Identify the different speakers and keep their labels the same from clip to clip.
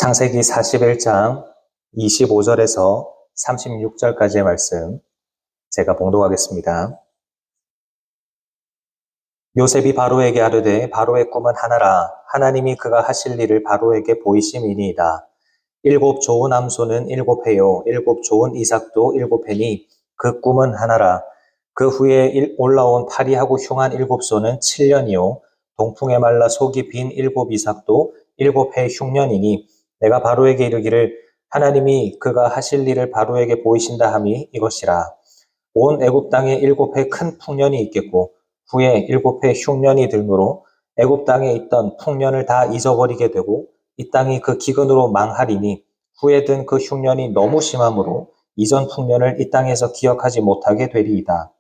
Speaker 1: 창세기 41장 25절에서 36절까지의 말씀 제가 봉독하겠습니다. 요셉이 바로에게 아뢰되 바로의 꿈은 하나라. 하나님이 그가 하실 일을 바로에게 보이심이니이다. 7 좋은 암소는 7회요 7 좋은 이삭도 7회니 그 꿈은 하나라. 그 후에 올라온 파리하고 흉한 7소는 7년이요 동풍에 말라 속이 빈 7 이삭도 7해 흉년이니 내가 바로에게 이르기를 하나님이 그가 하실 일을 바로에게 보이신다 함이 이것이라. 온 애굽 땅에 7해 큰 풍년이 있겠고 후에 7해 흉년이 들므로 애굽 땅에 있던 풍년을 다 잊어버리게 되고 이 땅이 그 기근으로 망하리니 후에 든 그 흉년이 너무 심함으로 이전 풍년을 이 땅에서 기억하지 못하게 되리이다.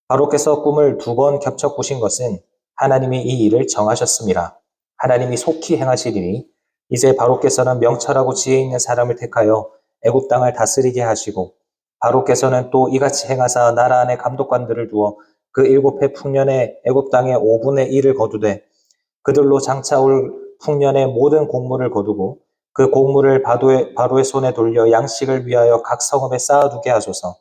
Speaker 1: 바로께서 꿈을 2번 겹쳐 꾸신 것은 하나님이 이 일을 정하셨습니다. 하나님이 속히 행하시리니 이제 바로께서는 명철하고 지혜 있는 사람을 택하여 애굽 땅을 다스리게 하시고 바로께서는 또 이같이 행하사 나라 안에 감독관들을 두어 그 7해 풍년에 애굽 땅의 5분의 1을 거두되 그들로 장차 올 풍년의 모든 곡물을 거두고 그 곡물을 바로의 손에 돌려 양식을 위하여 각 성읍에 쌓아두게 하소서.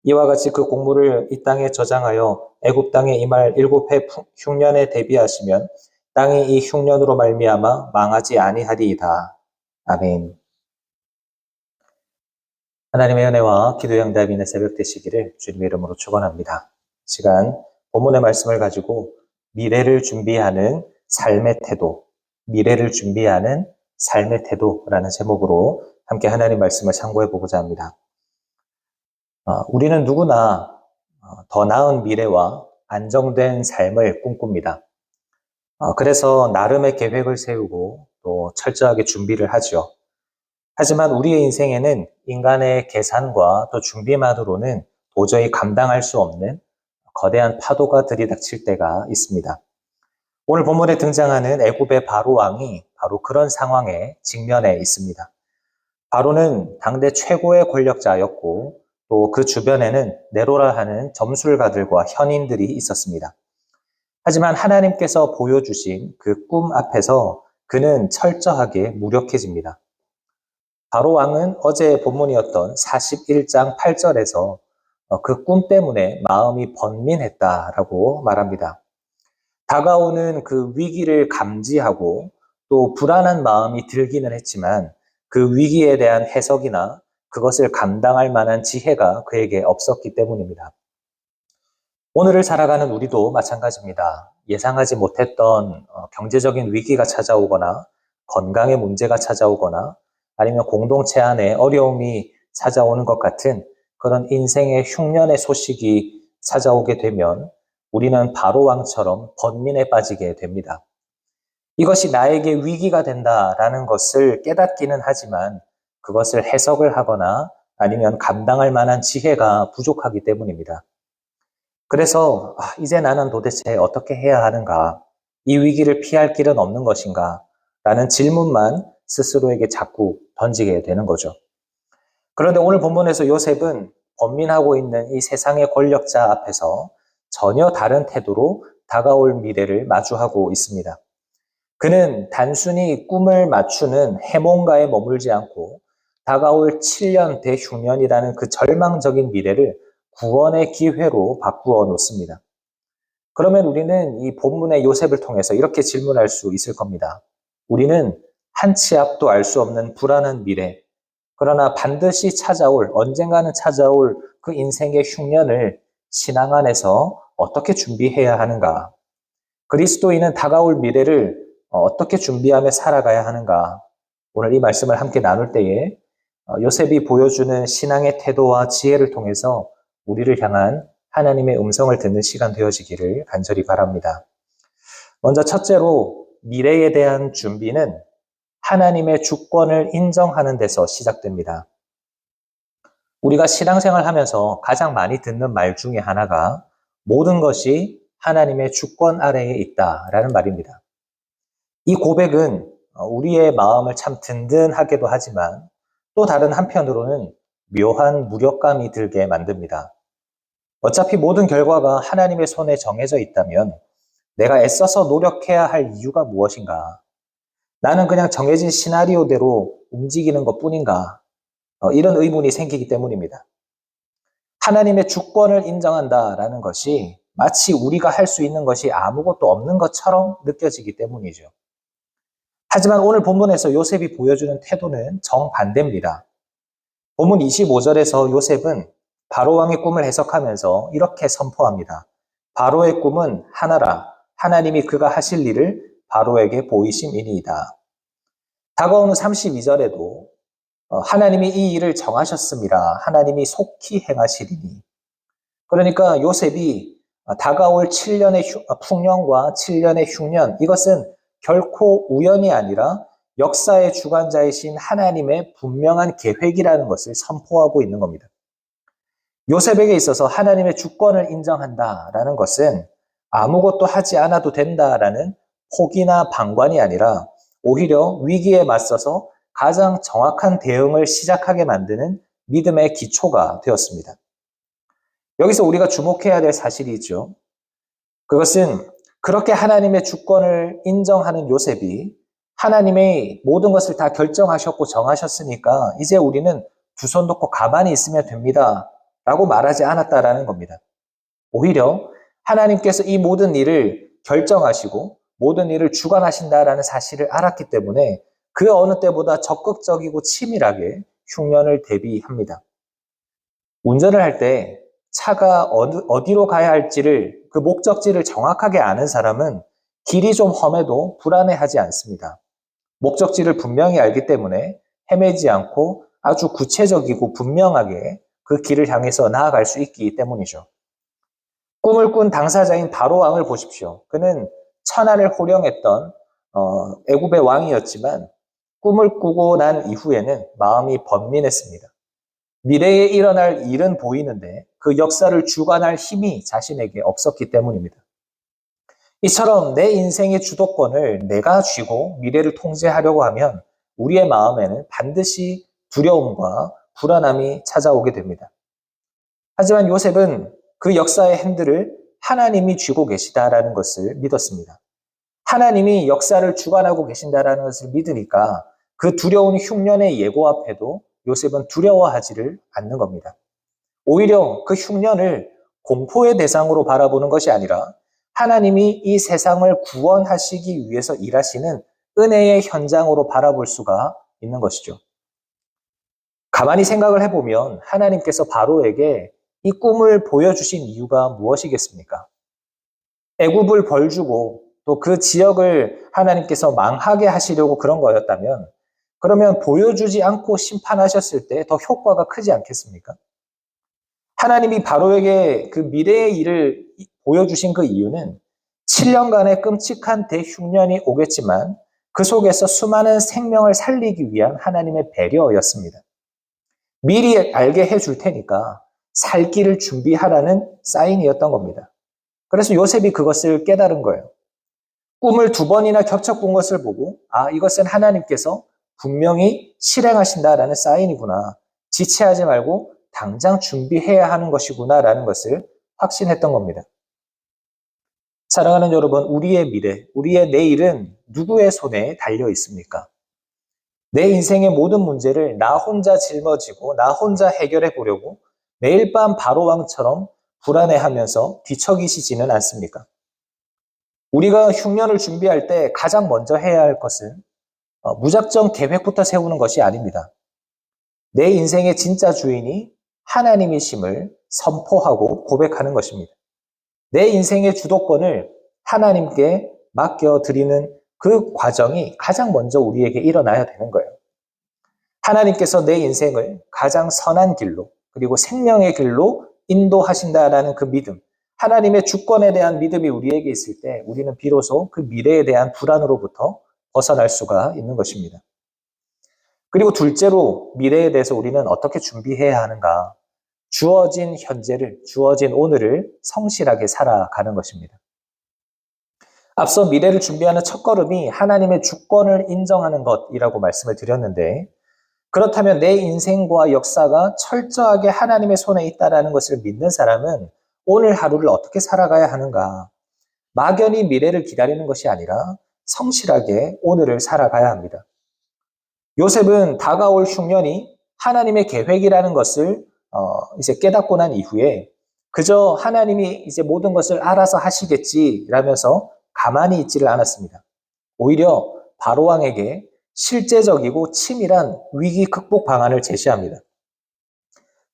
Speaker 1: 이와 같이 그 곡물을 이 땅에 저장하여 애굽 땅에 임할 7해 흉년에 대비하시면 땅이 이 흉년으로 말미암아 망하지 아니하리이다. 아멘. 하나님의 은혜와 기도의 응답이 있는 새벽 되시기를 주님의 이름으로 축원합니다. 시간 본문의 말씀을 가지고 미래를 준비하는 삶의 태도, 미래를 준비하는 삶의 태도라는 제목으로 함께 하나님 말씀을 참고해 보고자 합니다. 우리는 누구나 더 나은 미래와 안정된 삶을 꿈꿉니다. 그래서 나름의 계획을 세우고 또 철저하게 준비를 하죠. 하지만 우리의 인생에는 인간의 계산과 또 준비만으로는 도저히 감당할 수 없는 거대한 파도가 들이닥칠 때가 있습니다. 오늘 본문에 등장하는 애굽의 바로 왕이 바로 그런 상황에 직면해 있습니다. 바로는 당대 최고의 권력자였고 또 그 주변에는 네로라 하는 점술가들과 현인들이 있었습니다. 하지만 하나님께서 보여주신 그 꿈 앞에서 그는 철저하게 무력해집니다. 바로 왕은 어제 본문이었던 41장 8절에서 그 꿈 때문에 마음이 번민했다라고 말합니다. 다가오는 그 위기를 감지하고 또 불안한 마음이 들기는 했지만 그 위기에 대한 해석이나 그것을 감당할 만한 지혜가 그에게 없었기 때문입니다. 오늘을 살아가는 우리도 마찬가지입니다. 예상하지 못했던 경제적인 위기가 찾아오거나 건강의 문제가 찾아오거나 아니면 공동체 안에 어려움이 찾아오는 것 같은 그런 인생의 흉년의 소식이 찾아오게 되면 우리는 바로 왕처럼 번민에 빠지게 됩니다. 이것이 나에게 위기가 된다라는 것을 깨닫기는 하지만 그것을 해석을 하거나 아니면 감당할 만한 지혜가 부족하기 때문입니다. 그래서 이제 나는 도대체 어떻게 해야 하는가? 이 위기를 피할 길은 없는 것인가? 라는 질문만 스스로에게 자꾸 던지게 되는 거죠. 그런데 오늘 본문에서 요셉은 번민하고 있는 이 세상의 권력자 앞에서 전혀 다른 태도로 다가올 미래를 마주하고 있습니다. 그는 단순히 꿈을 맞추는 해몽가에 머물지 않고 다가올 7년 대흉년이라는 그 절망적인 미래를 구원의 기회로 바꾸어 놓습니다. 그러면 우리는 이 본문의 요셉을 통해서 이렇게 질문할 수 있을 겁니다. 우리는 한 치 앞도 알 수 없는 불안한 미래, 그러나 반드시 찾아올, 언젠가는 찾아올 그 인생의 흉년을 신앙 안에서 어떻게 준비해야 하는가? 그리스도인은 다가올 미래를 어떻게 준비하며 살아가야 하는가? 오늘 이 말씀을 함께 나눌 때에 요셉이 보여주는 신앙의 태도와 지혜를 통해서 우리를 향한 하나님의 음성을 듣는 시간 되어지기를 간절히 바랍니다. 먼저 첫째로 미래에 대한 준비는 하나님의 주권을 인정하는 데서 시작됩니다. 우리가 신앙생활 하면서 가장 많이 듣는 말 중에 하나가 모든 것이 하나님의 주권 아래에 있다라는 말입니다. 이 고백은 우리의 마음을 참 든든하게도 하지만 또 다른 한편으로는 묘한 무력감이 들게 만듭니다. 어차피 모든 결과가 하나님의 손에 정해져 있다면 내가 애써서 노력해야 할 이유가 무엇인가? 나는 그냥 정해진 시나리오대로 움직이는 것뿐인가? 이런 의문이 생기기 때문입니다. 하나님의 주권을 인정한다라는 것이 마치 우리가 할 수 있는 것이 아무것도 없는 것처럼 느껴지기 때문이죠. 하지만 오늘 본문에서 요셉이 보여주는 태도는 정반대입니다. 본문 25절에서 요셉은 바로왕의 꿈을 해석하면서 이렇게 선포합니다. 바로의 꿈은 하나라. 하나님이 그가 하실 일을 바로에게 보이심이니이다. 다가오는 32절에도 하나님이 이 일을 정하셨습니다. 하나님이 속히 행하시리니. 그러니까 요셉이 다가올 7년의 풍년과 7년의 흉년, 이것은 결코 우연이 아니라 역사의 주관자이신 하나님의 분명한 계획이라는 것을 선포하고 있는 겁니다. 요셉에게 있어서 하나님의 주권을 인정한다라는 것은 아무것도 하지 않아도 된다라는 포기나 방관이 아니라 오히려 위기에 맞서서 가장 정확한 대응을 시작하게 만드는 믿음의 기초가 되었습니다. 여기서 우리가 주목해야 될 사실이 있죠. 그것은 그렇게 하나님의 주권을 인정하는 요셉이 하나님의 모든 것을 다 결정하셨고 정하셨으니까 이제 우리는 두 손 놓고 가만히 있으면 됩니다 라고 말하지 않았다라는 겁니다. 오히려 하나님께서 이 모든 일을 결정하시고 모든 일을 주관하신다라는 사실을 알았기 때문에 그 어느 때보다 적극적이고 치밀하게 흉년을 대비합니다. 운전을 할 때 차가 어디로 가야 할지를 그 목적지를 정확하게 아는 사람은 길이 좀 험해도 불안해하지 않습니다. 목적지를 분명히 알기 때문에 헤매지 않고 아주 구체적이고 분명하게 그 길을 향해서 나아갈 수 있기 때문이죠. 꿈을 꾼 당사자인 바로왕을 보십시오. 그는 천하를 호령했던 애굽의 왕이었지만 꿈을 꾸고 난 이후에는 마음이 번민했습니다. 미래에 일어날 일은 보이는데 그 역사를 주관할 힘이 자신에게 없었기 때문입니다. 이처럼 내 인생의 주도권을 내가 쥐고 미래를 통제하려고 하면 우리의 마음에는 반드시 두려움과 불안함이 찾아오게 됩니다. 하지만 요셉은 그 역사의 핸들을 하나님이 쥐고 계시다라는 것을 믿었습니다. 하나님이 역사를 주관하고 계신다라는 것을 믿으니까 그 두려운 흉년의 예고 앞에도 요셉은 두려워하지를 않는 겁니다. 오히려 그 흉년을 공포의 대상으로 바라보는 것이 아니라 하나님이 이 세상을 구원하시기 위해서 일하시는 은혜의 현장으로 바라볼 수가 있는 것이죠. 가만히 생각을 해보면 하나님께서 바로에게 이 꿈을 보여주신 이유가 무엇이겠습니까? 애굽을 벌주고 또 그 지역을 하나님께서 망하게 하시려고 그런 거였다면 그러면 보여주지 않고 심판하셨을 때 더 효과가 크지 않겠습니까? 하나님이 바로에게 그 미래의 일을 보여주신 그 이유는 7년간의 끔찍한 대흉년이 오겠지만 그 속에서 수많은 생명을 살리기 위한 하나님의 배려였습니다. 미리 알게 해줄 테니까 살 길을 준비하라는 사인이었던 겁니다. 그래서 요셉이 그것을 깨달은 거예요. 꿈을 2번이나 겹쳐 꾼 것을 보고 이것은 하나님께서 분명히 실행하신다라는 사인이구나. 지체하지 말고 당장 준비해야 하는 것이구나라는 것을 확신했던 겁니다. 사랑하는 여러분, 우리의 미래, 우리의 내일은 누구의 손에 달려 있습니까? 내 인생의 모든 문제를 나 혼자 짊어지고 나 혼자 해결해 보려고 매일 밤 바로왕처럼 불안해하면서 뒤척이시지는 않습니까? 우리가 흉년을 준비할 때 가장 먼저 해야 할 것은 무작정 계획부터 세우는 것이 아닙니다. 내 인생의 진짜 주인이 하나님이심을 선포하고 고백하는 것입니다. 내 인생의 주도권을 하나님께 맡겨드리는 그 과정이 가장 먼저 우리에게 일어나야 되는 거예요. 하나님께서 내 인생을 가장 선한 길로 그리고 생명의 길로 인도하신다라는 그 믿음, 하나님의 주권에 대한 믿음이 우리에게 있을 때 우리는 비로소 그 미래에 대한 불안으로부터 벗어날 수가 있는 것입니다. 그리고 둘째로 미래에 대해서 우리는 어떻게 준비해야 하는가? 주어진 현재를, 주어진 오늘을 성실하게 살아가는 것입니다. 앞서 미래를 준비하는 첫걸음이 하나님의 주권을 인정하는 것이라고 말씀을 드렸는데 그렇다면 내 인생과 역사가 철저하게 하나님의 손에 있다는 것을 믿는 사람은 오늘 하루를 어떻게 살아가야 하는가? 막연히 미래를 기다리는 것이 아니라 성실하게 오늘을 살아가야 합니다. 요셉은 다가올 흉년이 하나님의 계획이라는 것을 이제 깨닫고 난 이후에 그저 하나님이 이제 모든 것을 알아서 하시겠지라면서 가만히 있지를 않았습니다. 오히려 바로왕에게 실제적이고 치밀한 위기 극복 방안을 제시합니다.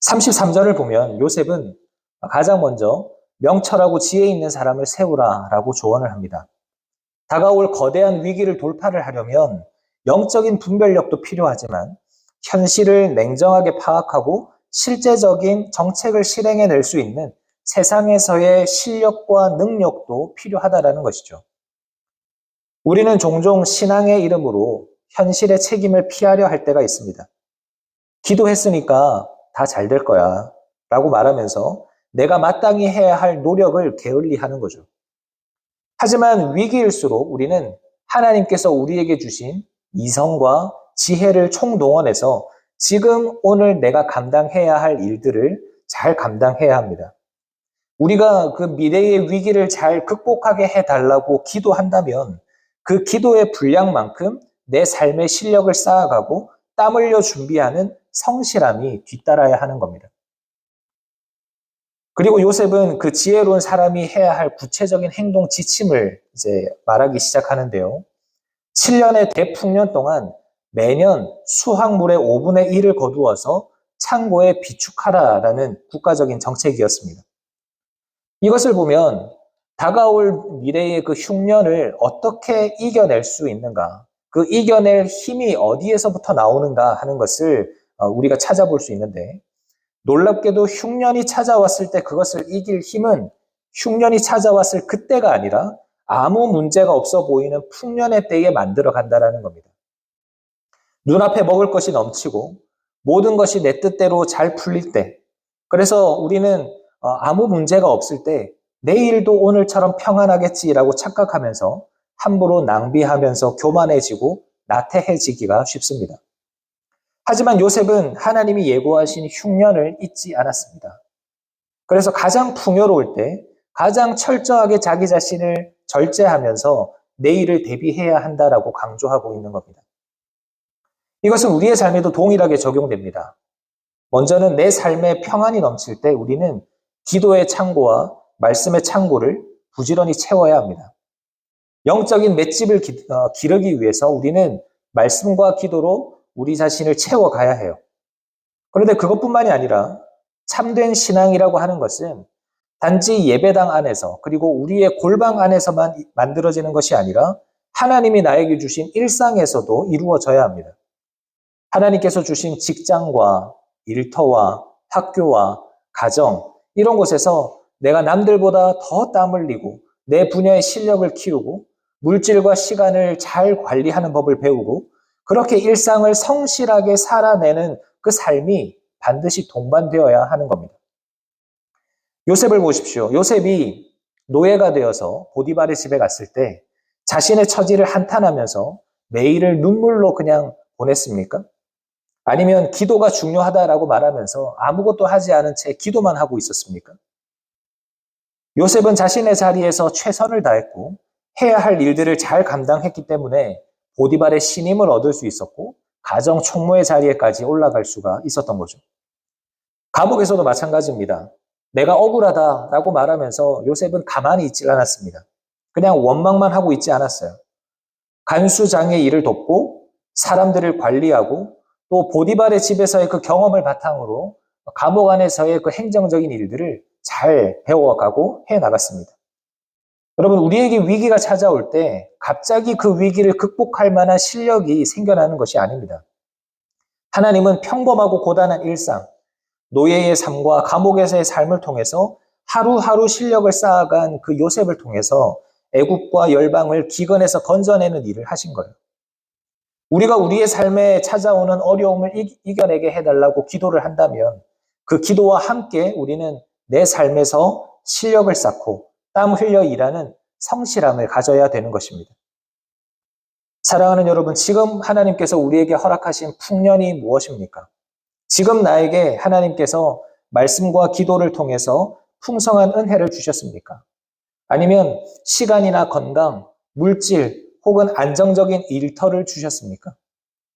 Speaker 1: 33절을 보면 요셉은 가장 먼저 명철하고 지혜 있는 사람을 세우라라고 조언을 합니다. 다가올 거대한 위기를 돌파를 하려면 영적인 분별력도 필요하지만 현실을 냉정하게 파악하고 실제적인 정책을 실행해낼 수 있는 세상에서의 실력과 능력도 필요하다라는 것이죠. 우리는 종종 신앙의 이름으로 현실의 책임을 피하려 할 때가 있습니다. 기도했으니까 다 잘 될 거야 라고 말하면서 내가 마땅히 해야 할 노력을 게을리하는 거죠. 하지만 위기일수록 우리는 하나님께서 우리에게 주신 이성과 지혜를 총동원해서 지금 오늘 내가 감당해야 할 일들을 잘 감당해야 합니다. 우리가 그 미래의 위기를 잘 극복하게 해달라고 기도한다면 그 기도의 분량만큼 내 삶의 실력을 쌓아가고 땀 흘려 준비하는 성실함이 뒤따라야 하는 겁니다. 그리고 요셉은 그 지혜로운 사람이 해야 할 구체적인 행동 지침을 이제 말하기 시작하는데요. 7년의 대풍년 동안 매년 수확물의 5분의 1을 거두어서 창고에 비축하라라는 국가적인 정책이었습니다. 이것을 보면 다가올 미래의 그 흉년을 어떻게 이겨낼 수 있는가, 그 이겨낼 힘이 어디에서부터 나오는가 하는 것을 우리가 찾아볼 수 있는데, 놀랍게도 흉년이 찾아왔을 때 그것을 이길 힘은 흉년이 찾아왔을 그때가 아니라 아무 문제가 없어 보이는 풍년의 때에 만들어 간다라는 겁니다. 눈앞에 먹을 것이 넘치고 모든 것이 내 뜻대로 잘 풀릴 때, 그래서 우리는 아무 문제가 없을 때 내일도 오늘처럼 평안하겠지라고 착각하면서 함부로 낭비하면서 교만해지고 나태해지기가 쉽습니다. 하지만 요셉은 하나님이 예고하신 흉년을 잊지 않았습니다. 그래서 가장 풍요로울 때 가장 철저하게 자기 자신을 절제하면서 내일을 대비해야 한다라고 강조하고 있는 겁니다. 이것은 우리의 삶에도 동일하게 적용됩니다. 먼저는 내 삶에 평안이 넘칠 때 우리는 기도의 창고와 말씀의 창고를 부지런히 채워야 합니다. 영적인 맷집을 기르기 위해서 우리는 말씀과 기도로 우리 자신을 채워가야 해요. 그런데 그것뿐만이 아니라 참된 신앙이라고 하는 것은 단지 예배당 안에서 그리고 우리의 골방 안에서만 만들어지는 것이 아니라 하나님이 나에게 주신 일상에서도 이루어져야 합니다. 하나님께서 주신 직장과 일터와 학교와 가정, 이런 곳에서 내가 남들보다 더 땀 흘리고 내 분야의 실력을 키우고 물질과 시간을 잘 관리하는 법을 배우고 그렇게 일상을 성실하게 살아내는 그 삶이 반드시 동반되어야 하는 겁니다. 요셉을 보십시오. 요셉이 노예가 되어서 보디발의 집에 갔을 때 자신의 처지를 한탄하면서 매일을 눈물로 그냥 보냈습니까? 아니면 기도가 중요하다라고 말하면서 아무것도 하지 않은 채 기도만 하고 있었습니까? 요셉은 자신의 자리에서 최선을 다했고 해야 할 일들을 잘 감당했기 때문에 보디발의 신임을 얻을 수 있었고 가정 총무의 자리에까지 올라갈 수가 있었던 거죠. 감옥에서도 마찬가지입니다. 내가 억울하다라고 말하면서 요셉은 가만히 있지 않았습니다. 그냥 원망만 하고 있지 않았어요. 간수장의 일을 돕고 사람들을 관리하고 또 보디발의 집에서의 그 경험을 바탕으로 감옥 안에서의 그 행정적인 일들을 잘 배워가고 해나갔습니다. 여러분, 우리에게 위기가 찾아올 때 갑자기 그 위기를 극복할 만한 실력이 생겨나는 것이 아닙니다. 하나님은 평범하고 고단한 일상, 노예의 삶과 감옥에서의 삶을 통해서 하루하루 실력을 쌓아간 그 요셉을 통해서 애국과 열방을 기근에서 건져내는 일을 하신 거예요. 우리가 우리의 삶에 찾아오는 어려움을 이겨내게 해달라고 기도를 한다면 그 기도와 함께 우리는 내 삶에서 실력을 쌓고 땀 흘려 일하는 성실함을 가져야 되는 것입니다. 사랑하는 여러분, 지금 하나님께서 우리에게 허락하신 풍년이 무엇입니까? 지금 나에게 하나님께서 말씀과 기도를 통해서 풍성한 은혜를 주셨습니까? 아니면 시간이나 건강, 물질, 혹은 안정적인 일터를 주셨습니까?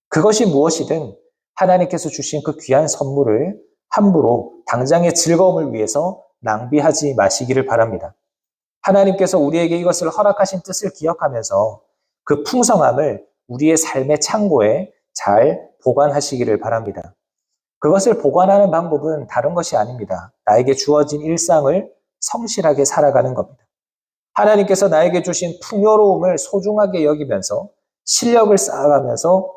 Speaker 1: 그것이 무엇이든 하나님께서 주신 그 귀한 선물을 함부로 당장의 즐거움을 위해서 낭비하지 마시기를 바랍니다. 하나님께서 우리에게 이것을 허락하신 뜻을 기억하면서 그 풍성함을 우리의 삶의 창고에 잘 보관하시기를 바랍니다. 그것을 보관하는 방법은 다른 것이 아닙니다. 나에게 주어진 일상을 성실하게 살아가는 겁니다. 하나님께서 나에게 주신 풍요로움을 소중하게 여기면서 실력을 쌓아가면서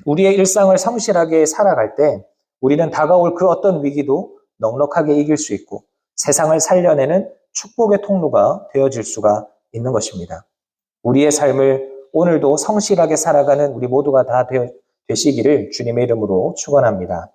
Speaker 1: 우리의 일상을 성실하게 살아갈 때 우리는 다가올 그 어떤 위기도 넉넉하게 이길 수 있고 세상을 살려내는 축복의 통로가 되어질 수가 있는 것입니다. 우리의 삶을 오늘도 성실하게 살아가는 우리 모두가 다 되시기를 주님의 이름으로 축원합니다.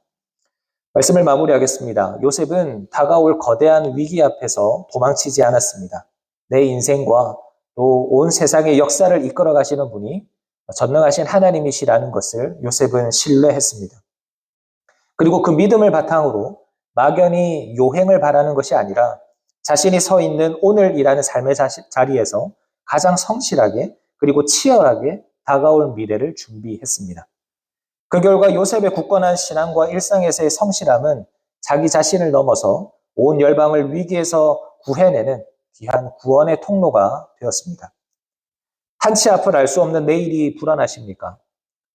Speaker 1: 말씀을 마무리하겠습니다. 요셉은 다가올 거대한 위기 앞에서 도망치지 않았습니다. 내 인생과 또 온 세상의 역사를 이끌어 가시는 분이 전능하신 하나님이시라는 것을 요셉은 신뢰했습니다. 그리고 그 믿음을 바탕으로 막연히 요행을 바라는 것이 아니라 자신이 서 있는 오늘이라는 삶의 자리에서 가장 성실하게 그리고 치열하게 다가올 미래를 준비했습니다. 그 결과 요셉의 굳건한 신앙과 일상에서의 성실함은 자기 자신을 넘어서 온 열방을 위기에서 구해내는 귀한 구원의 통로가 되었습니다. 한치 앞을 알 수 없는 내일이 불안하십니까?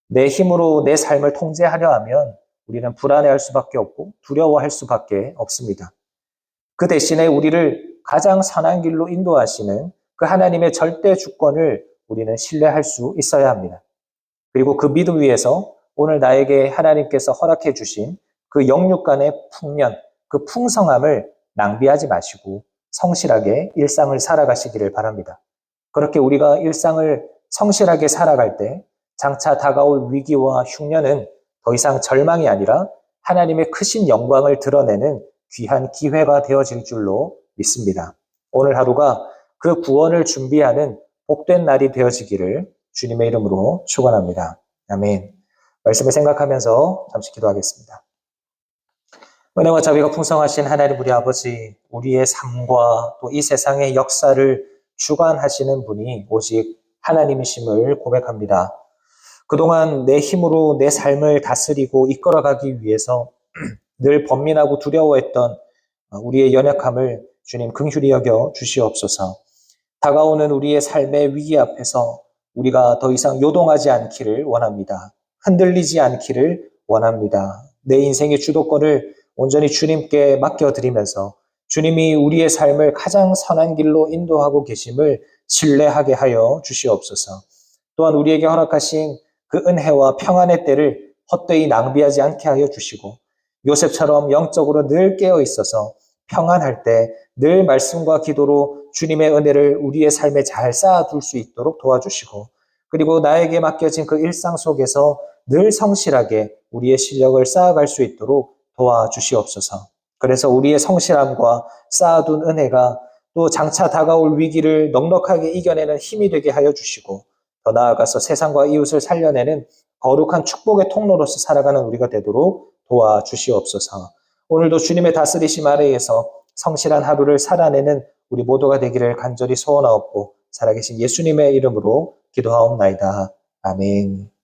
Speaker 1: 내 힘으로 내 삶을 통제하려 하면 우리는 불안해할 수밖에 없고 두려워할 수밖에 없습니다. 그 대신에 우리를 가장 선한 길로 인도하시는 그 하나님의 절대 주권을 우리는 신뢰할 수 있어야 합니다. 그리고 그 믿음 위에서 오늘 나에게 하나님께서 허락해 주신 그 영육간의 풍년, 그 풍성함을 낭비하지 마시고 성실하게 일상을 살아가시기를 바랍니다. 그렇게 우리가 일상을 성실하게 살아갈 때 장차 다가올 위기와 흉년은 더 이상 절망이 아니라 하나님의 크신 영광을 드러내는 귀한 기회가 되어질 줄로 믿습니다. 오늘 하루가 그 구원을 준비하는 복된 날이 되어지기를 주님의 이름으로 축원합니다. 아멘. 말씀을 생각하면서 잠시 기도하겠습니다. 은혜와 자비가 풍성하신 하나님 우리 아버지, 우리의 삶과 또 이 세상의 역사를 주관하시는 분이 오직 하나님이심을 고백합니다. 그동안 내 힘으로 내 삶을 다스리고 이끌어가기 위해서 늘 번민하고 두려워했던 우리의 연약함을 주님 긍휼히 여겨 주시옵소서. 다가오는 우리의 삶의 위기 앞에서 우리가 더 이상 요동하지 않기를 원합니다. 흔들리지 않기를 원합니다. 내 인생의 주도권을 온전히 주님께 맡겨드리면서 주님이 우리의 삶을 가장 선한 길로 인도하고 계심을 신뢰하게 하여 주시옵소서. 또한 우리에게 허락하신 그 은혜와 평안의 때를 헛되이 낭비하지 않게 하여 주시고 요셉처럼 영적으로 늘 깨어 있어서 평안할 때 늘 말씀과 기도로 주님의 은혜를 우리의 삶에 잘 쌓아둘 수 있도록 도와주시고 그리고 나에게 맡겨진 그 일상 속에서 늘 성실하게 우리의 실력을 쌓아갈 수 있도록 도와주시옵소서. 그래서 우리의 성실함과 쌓아둔 은혜가 또 장차 다가올 위기를 넉넉하게 이겨내는 힘이 되게 하여 주시고 더 나아가서 세상과 이웃을 살려내는 거룩한 축복의 통로로서 살아가는 우리가 되도록 도와주시옵소서. 오늘도 주님의 다스리심 아래에서 성실한 하루를 살아내는 우리 모두가 되기를 간절히 소원하옵고 살아계신 예수님의 이름으로 기도하옵나이다. 아멘.